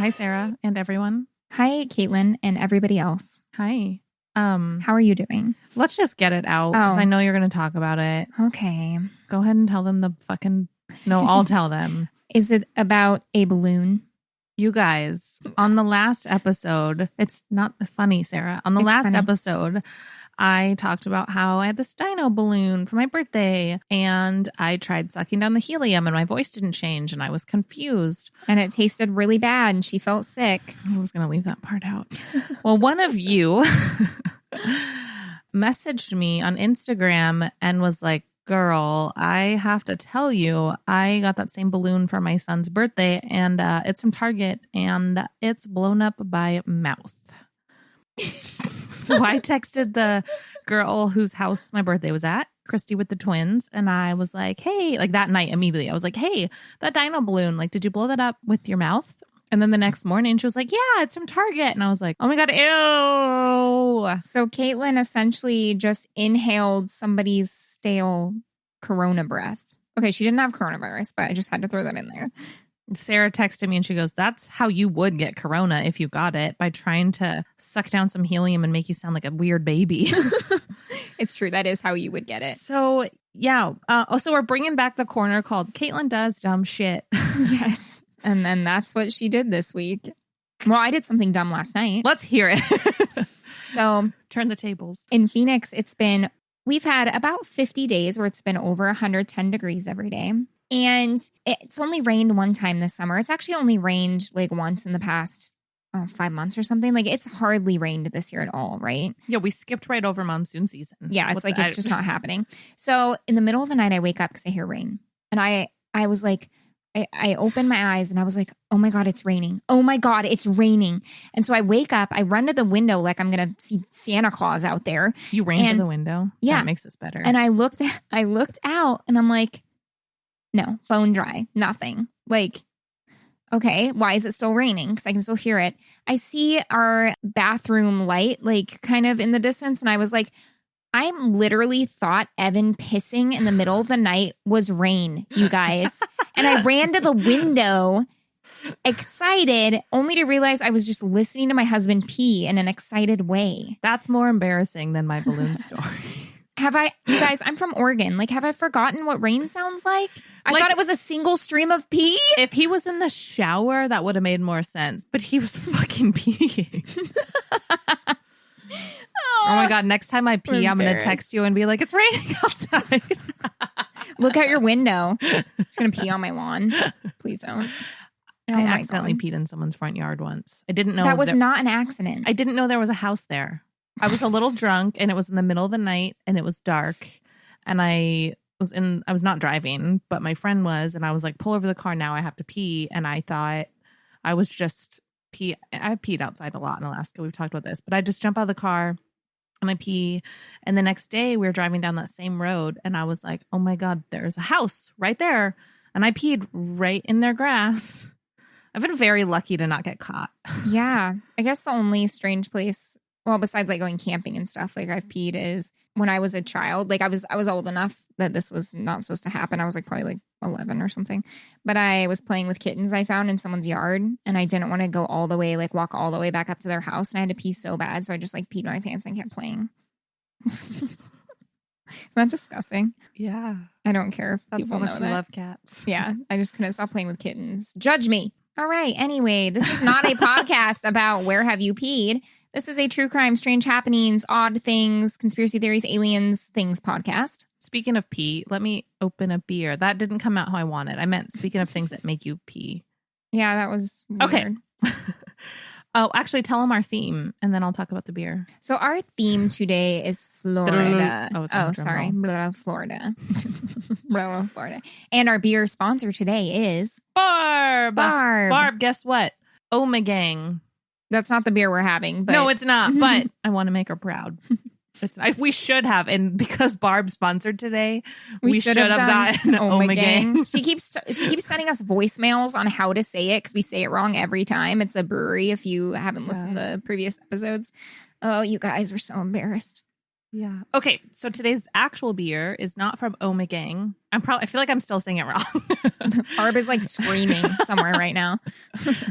Hi, Sarah and everyone. Hi, Caitlin and everybody else. Hi. How are you doing? Let's just get it out because I know you're going to talk about it. Okay. Go ahead and tell them the fucking... No, I'll tell them. Is it about a balloon? You guys, on the last episode, it's not funny, Sarah. On the last episode, I talked about how I had this dino balloon for my birthday and I tried sucking down the helium and my voice didn't change and I was confused. And it tasted really bad and she felt sick. I was going to leave that part out. Well, one of you messaged me on Instagram and was like, girl, I have to tell you, I got that same balloon for my son's birthday and it's from Target and it's blown up by mouth. So I texted the girl whose house my birthday was at, Christy with the twins, and I was like, hey, like that night immediately, I was like, hey, that dino balloon, like, did you blow that up with your mouth? And then the next morning she was like, yeah, it's from Target. And I was like, oh my God, ew. So Caitlin essentially just inhaled somebody's stale corona breath. Okay, she didn't have coronavirus, but I just had to throw that in there. Sarah texted me and she goes, that's how you would get corona if you got it, by trying to suck down some helium and make you sound like a weird baby. It's true. That is how you would get it. So, yeah. Also, we're bringing back the corner called Caitlin Does Dumb Shit. Yes. And then that's what she did this week. Well, I did something dumb last night. Let's hear it. So, turn the tables. In Phoenix, we've had about 50 days where it's been over 110 degrees every day. And it's only rained one time this summer. It's actually only rained like once in the past 5 months or something. Like it's hardly rained this year at all, right? Yeah, we skipped right over monsoon season. Yeah, it's just not happening. So in the middle of the night, I wake up because I hear rain. And I was like, I opened my eyes and I was like, oh my God, it's raining. Oh my God, it's raining. And so I wake up, I run to the window like I'm going to see Santa Claus out there. You ran to the window? Yeah. That makes this better. And I looked out and I'm like, no, bone dry, nothing. Like, okay, why is it still raining? Because I can still hear it. I see our bathroom light like kind of in the distance. And I was like, I literally thought Evan pissing in the middle of the night was rain, you guys. And I ran to the window excited, only to realize I was just listening to my husband pee in an excited way. That's more embarrassing than my balloon story. You guys, I'm from Oregon. Like, have I forgotten what rain sounds like? I thought it was a single stream of pee. If he was in the shower, that would have made more sense. But he was fucking peeing. Oh my God, next time I pee, I'm going to text you and be like, it's raining outside. Look out your window. I'm just going to pee on my lawn. Please don't. I accidentally peed in someone's front yard once. I didn't know. That was not an accident. I didn't know there was a house there. I was a little drunk and it was in the middle of the night and it was dark. And I was not driving, but my friend was. And I was like, pull over the car now. I have to pee. And I thought I was just I've peed outside a lot in Alaska. We've talked about this, but I just jump out of the car and I pee. And the next day we were driving down that same road and I was like, oh my God, there's a house right there. And I peed right in their grass. I've been very lucky to not get caught. Yeah. I guess the only strange place, well, besides like going camping and stuff, like I've peed is when I was a child. Like I was old enough that this was not supposed to happen. I was like probably like 11 or something. But I was playing with kittens I found in someone's yard and I didn't want to go all the way, like walk all the way back up to their house. And I had to pee so bad. So I just like peed my pants and kept playing. Isn't that disgusting? Yeah. I don't care if that's people how much know you that. love cats. Yeah. I just couldn't stop playing with kittens. Judge me. All right. Anyway, this is not a podcast about where have you peed. This is a true crime, strange happenings, odd things, conspiracy theories, aliens, things podcast. Speaking of pee, let me open a beer. That didn't come out how I wanted. I meant speaking of things that make you pee. Yeah, that was weird. Okay. Oh, actually, tell them our theme, and then I'll talk about the beer. So our theme today is Florida. Sorry. Florida. Florida. And our beer sponsor today is... Barb. Barb, guess what? Omegang. That's not the beer we're having. But... No, it's not, but I want to make her proud. We should have, and because Barb sponsored today, we should have gotten Omegang. She keeps sending us voicemails on how to say it because we say it wrong every time. It's a brewery. If you haven't listened to previous episodes, oh, you guys were so embarrassed. Yeah. Okay. So today's actual beer is not from Omegang. I feel like I'm still saying it wrong. Barb is like screaming somewhere right now.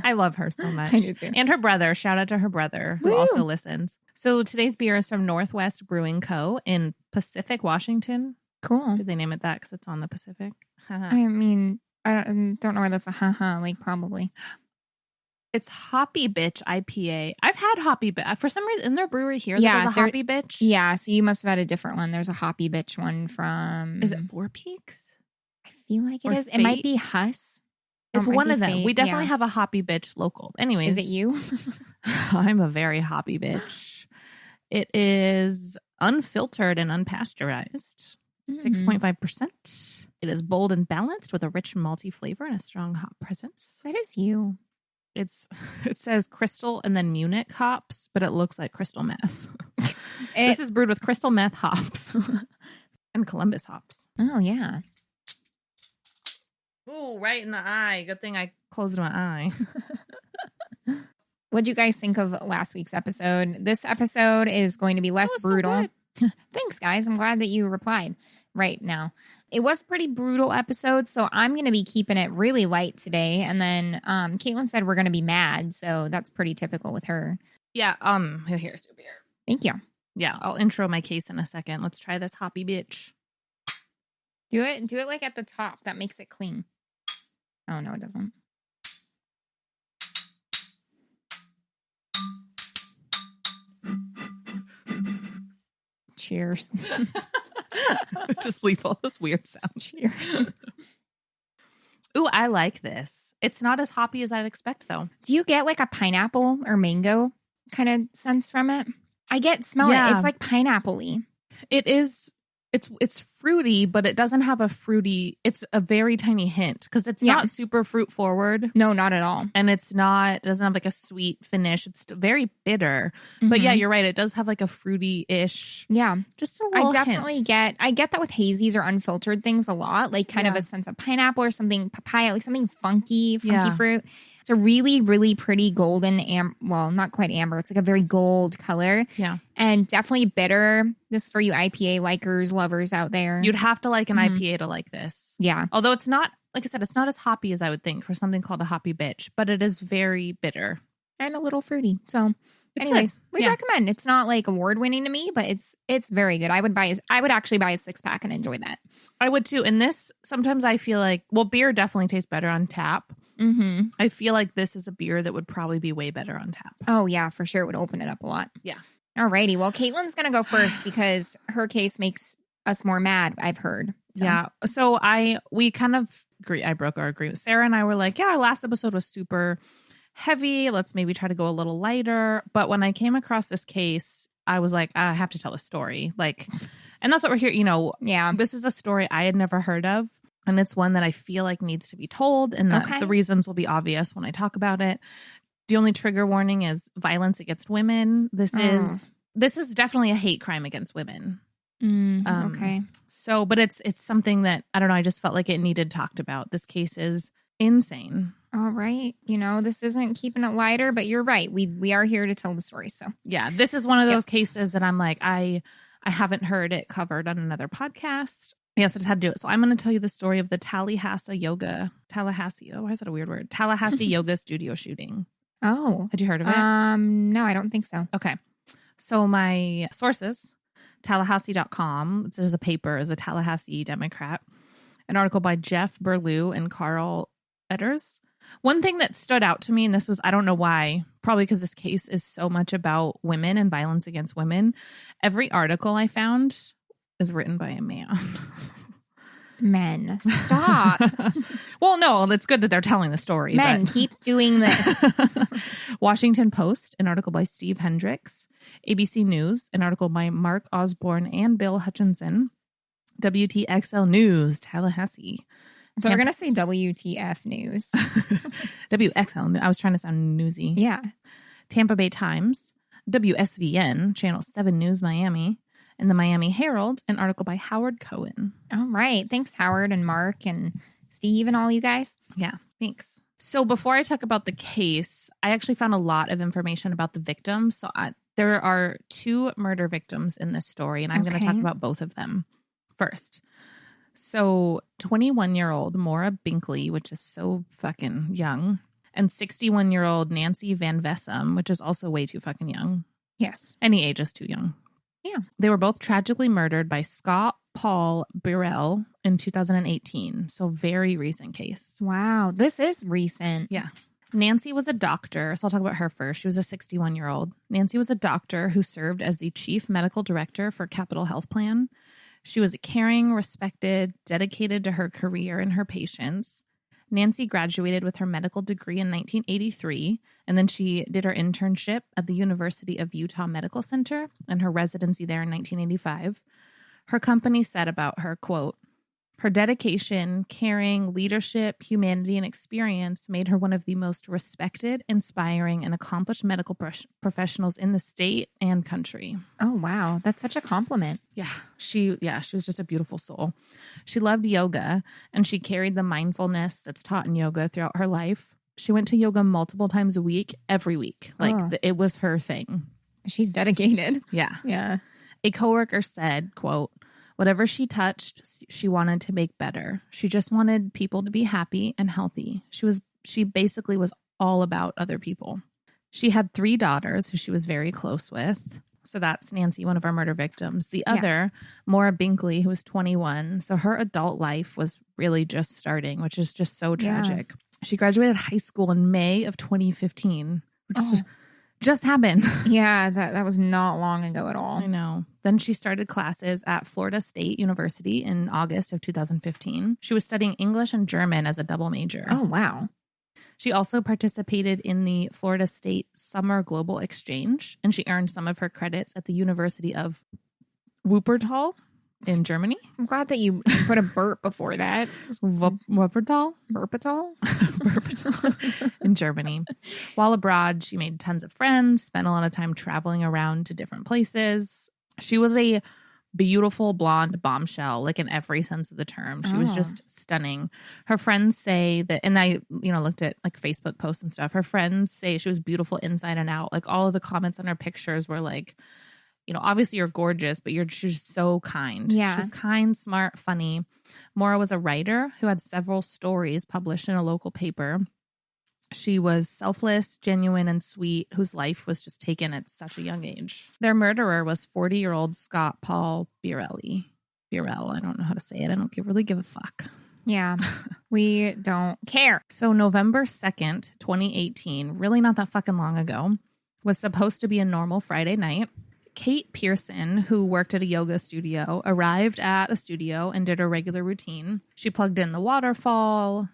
I love her so much. I do too. And her brother. Shout out to her brother who Woo! also listens. So today's beer is from Northwest Brewing Co. in Pacific, Washington. Cool. Did they name it that because it's on the Pacific? I mean, I don't know where that's a like probably. It's Hoppy Bitch IPA. I've had Hoppy Bitch. For some reason, in their brewery here, there's a Hoppy Bitch. Yeah, so you must have had a different one. There's a Hoppy Bitch one from... Is it Four Peaks? I feel like it is. Fate? It might be Huss. It's one of them. Fate. We definitely have a Hoppy Bitch local. Anyways. Is it you? I'm a very Hoppy Bitch. It is unfiltered and unpasteurized. 6.5%. It is bold and balanced with a rich malty flavor and a strong hop presence. That is you. It says crystal and then Munich hops, but it looks like crystal meth. This is brewed with crystal meth hops and Columbus hops. Oh, yeah. Ooh, right in the eye. Good thing I closed my eye. What'd you guys think of last week's episode? This episode is going to be less brutal. So Thanks, guys. I'm glad that you replied right now. It was a pretty brutal episode, so I'm going to be keeping it really light today. And then Caitlin said we're going to be mad, so that's pretty typical with her. Yeah, here's your beer. Thank you. Yeah, I'll intro my case in a second. Let's try this Hoppy Bitch. Do it like at the top. That makes it clean. Oh, no, it doesn't. Cheers. Just leave all those weird sounds. Cheers. Ooh, I like this. It's not as hoppy as I'd expect, though. Do you get like a pineapple or mango kind of sense from it? Smell it. It's like pineapple-y. It is. It's fruity, but it doesn't have a fruity. It's a very tiny hint because it's not super fruit forward. No, not at all. And it doesn't have like a sweet finish. It's very bitter. But yeah, you're right. It does have like a fruity-ish. Yeah. Just a little hint. I get that with hazies or unfiltered things a lot, like kind of a sense of pineapple or something, papaya, like something funky fruit. It's a really, really pretty golden, well, not quite amber. It's like a very gold color. Yeah. And definitely bitter. This for you IPA likers, lovers out there. You'd have to like an IPA to like this. Yeah. Although it's not, like I said, it's not as hoppy as I would think for something called a Hoppy Bitch, but it is very bitter. And a little fruity. So anyways, we recommend. It's not like award winning to me, but it's very good. I would actually buy a 6-pack and enjoy that. I would too. And this, sometimes I feel like, well, beer definitely tastes better on tap. Mm-hmm. I feel like this is a beer that would probably be way better on tap. Oh yeah, for sure. It would open it up a lot. Yeah. Alrighty. Well, Caitlin's going to go first because her case makes us more mad, I've heard. So. Yeah. So we kind of agree. I broke our agreement. Sarah and I were like, yeah, our last episode was super heavy. Let's maybe try to go a little lighter. But when I came across this case, I was like, I have to tell a story. Like, and that's what we're here. Yeah. This is a story I had never heard of. And it's one that I feel like needs to be told. And the reasons will be obvious when I talk about it. The only trigger warning is violence against women. This is definitely a hate crime against women. Okay. So, but it's something that, I don't know, I just felt like it needed talked about. This case is insane. All right. This isn't keeping it lighter, but you're right. We are here to tell the story. So yeah, this is one of those cases that I'm like, I haven't heard it covered on another podcast. Yes, I just had to do it. So I'm going to tell you the story of the Tallahassee Yoga Studio Shooting. Oh. Had you heard of it? No, I don't think so. Okay. So my sources, Tallahassee.com, this is a paper, is a Tallahassee Democrat, an article by Jeff Berlew and Carl Edders. One thing that stood out to me, and this was, I don't know why, probably because this case is so much about women and violence against women. Every article I found is written by a man. Men, stop. Well, no, it's good that they're telling the story. Men, keep doing this. Washington Post, an article by Steve Hendricks. ABC News, an article by Mark Osborne and Bill Hutchinson. WTXL News, Tallahassee. I thought we were going to say WTF News. WXL, I was trying to sound newsy. Yeah. Tampa Bay Times, WSVN, Channel 7 News Miami, and the Miami Herald, an article by Howard Cohen. All right. Thanks, Howard and Mark and Steve and all you guys. Yeah, thanks. So before I talk about the case, I actually found a lot of information about the victims. So There are 2 murder victims in this story, and I'm going to talk Okay. about both of them first. So 21-year-old Maura Binkley, which is so fucking young, and 61-year-old Nancy Van Vessem, which is also way too fucking young. Yes. Any age is too young. Yeah. They were both tragically murdered by Scott Paul Burrell in 2018. So very recent case. Wow. This is recent. Yeah. Nancy was a doctor. So I'll talk about her first. She was a 61-year-old. Nancy was a doctor who served as the chief medical director for Capital Health Plan. She was caring, respected, dedicated to her career and her patients. Nancy graduated with her medical degree in 1983, and then she did her internship at the University of Utah Medical Center and her residency there in 1985. Her company said about her, quote, "Her dedication, caring, leadership, humanity, and experience made her one of the most respected, inspiring, and accomplished medical professionals in the state and country." Oh, wow. That's such a compliment. She was just a beautiful soul. She loved yoga, and she carried the mindfulness that's taught in yoga throughout her life. She went to yoga multiple times a week, every week. It was her thing. She's dedicated. Yeah. Yeah. A coworker said, quote, "Whatever she touched, she wanted to make better. She just wanted people to be happy and healthy. She basically was all about other people." She had 3 daughters who she was very close with. So that's Nancy, one of our murder victims. The other, Maura Binkley, who was 21. So her adult life was really just starting, which is just so tragic. She graduated high school in May of 2015, which just happened. Yeah, that was not long ago at all. I know. Then she started classes at Florida State University in August of 2015. She was studying English and German as a double major. Oh, wow. She also participated in the Florida State Summer Global Exchange, and she earned some of her credits at the University of Wuppertal in Germany. I'm glad that you put a burp before that. Wuppertal? Burpital? Wuppertal in Germany. While abroad, she made tons of friends, spent a lot of time traveling around to different places. She was a beautiful blonde bombshell, like in every sense of the term. She was just stunning. Her friends say that, and I, looked at like Facebook posts and stuff. Her friends say she was beautiful inside and out. Like all of the comments on her pictures were like, obviously you're gorgeous, but you're just so kind. Yeah. She was kind, smart, funny. Maura was a writer who had several stories published in a local paper. She was selfless, genuine, and sweet, whose life was just taken at such a young age. Their murderer was 40-year-old Scott Paul Burrell. I don't know how to say it. I don't really give a fuck. Yeah, we don't care. So November 2nd, 2018, really not that fucking long ago, was supposed to be a normal Friday night. Kate Pearson, who worked at a yoga studio, arrived at a studio and did her regular routine. She plugged in the waterfall,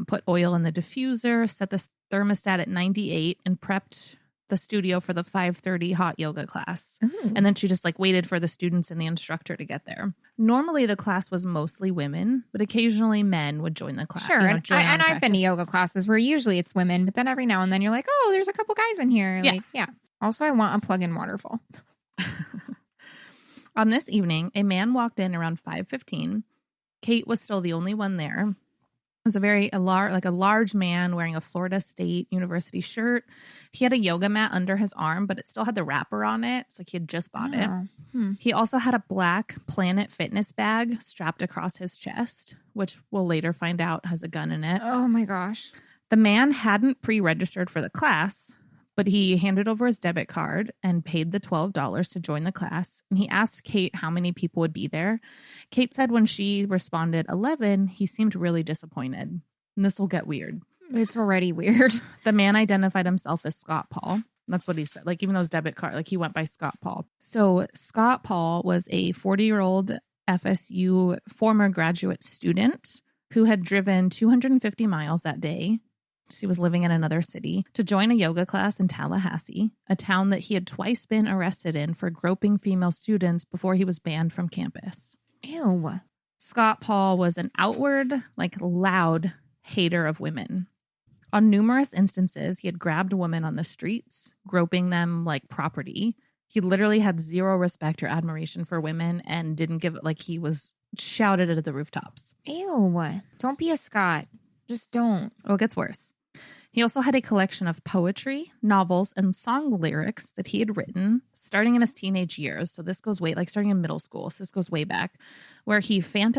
put oil in the diffuser, set the thermostat at 98, and prepped the studio for the 5:30 hot yoga class. Ooh. And then she just waited for the students and the instructor to get there. Normally the class was mostly women, but occasionally men would join the class. Sure. And I've been to yoga classes where usually it's women, but then every now and then you're like, oh, there's a couple guys in here. Yeah. Also, I want a plug-in waterfall. On this evening, a man walked in around 5:15. Kate was still the only one there. It was a large man wearing a Florida State University shirt. He had a yoga mat under his arm, but it still had the wrapper on it. It's like he had just bought it. He also had a black Planet Fitness bag strapped across his chest, which we'll later find out has a gun in it. Oh my gosh. The man hadn't pre-registered for the class, but he handed over his debit card and paid the $12 to join the class. And he asked Kate how many people would be there. Kate said when she responded 11, he seemed really disappointed. And this will get weird. It's already weird. The man identified himself as Scott Paul. That's what he said. Like even though his debit card, he went by Scott Paul. So Scott Paul was a 40-year-old FSU former graduate student who had driven 250 miles that day. She was living in another city to join a yoga class in Tallahassee, a town that he had twice been arrested in for groping female students before he was banned from campus. Ew. Scott Paul was an outward, loud hater of women. On numerous instances, he had grabbed women on the streets, groping them like property. He literally had zero respect or admiration for women and didn't give it, he was shouted at the rooftops. Ew. Don't be a Scott. Just don't. Oh, it gets worse. He also had a collection of poetry, novels, and song lyrics that he had written starting in his teenage years. So this goes way, like starting in middle school. So this goes way back, where he fantasized